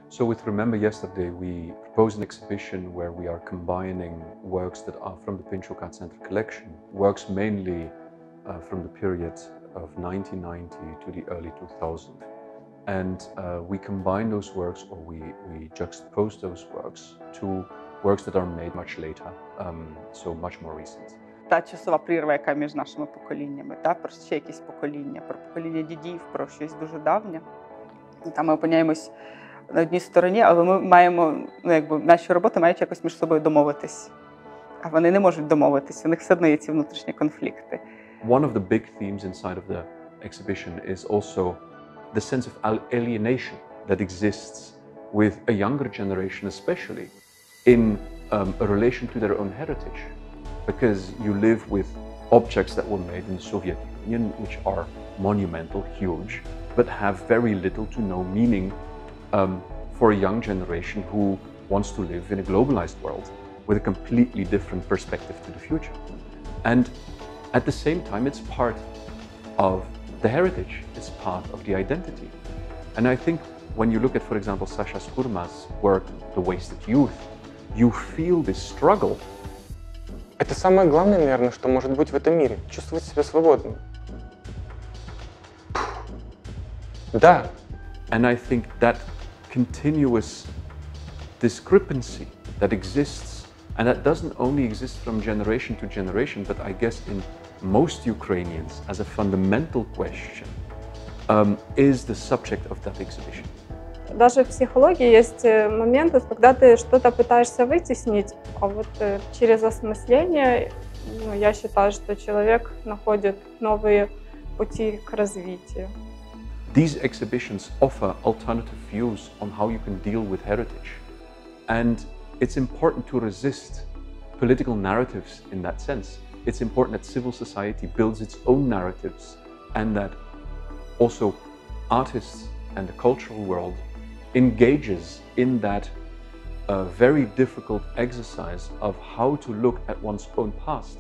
So with Remember Yesterday, we propose an exhibition where we are combining works that are from the PinchukArtCentre collection, works mainly from the period of 1990 to the early 2000s. And we combine those works, or we juxtapose those works to works that are made much later, so much more recent. Та часова прірва, яка між нашими поколіннями, про ще якісь покоління, про покоління дідів, про щось дуже давнє. І там ми опиняємось на одній стороні, але ми маємо, наші роботи мають якось між собою домовитись. А вони не можуть домовитись, у них все одно є ці внутрішні конфлікти. One of the big themes inside of the exhibition is also the sense of alienation that exists with a younger generation, especially in a relation to their own heritage. Because you live with objects that were made in the Soviet Union, which are monumental, huge, but have very little to no meaning for a young generation who wants to live in a globalized world with a completely different perspective to the future. And at the same time, it's part of the heritage, it's part of the identity. And I think when you look at, for example, Sasha Kurmaz's work, The Wasted Youth, you feel this struggle. Это самое главное, наверное, что может быть в этом мире. Чувствовать себя свободным. Да. And I think that continuous discrepancy that exists, and that doesn't only exist from generation to generation, but I guess in most Ukrainians as a fundamental question, is the subject of that exhibition. Даже в психологии есть моменты, когда ты что-то пытаешься вытеснить, а вот через осмысление, я считаю, что человек находит новые пути к развитию. These exhibitions offer alternative views on how you can deal with heritage. And it's important to resist political narratives in that sense. It's important that civil society builds its own narratives, and that also artists and the cultural world engages in that very difficult exercise of how to look at one's own past.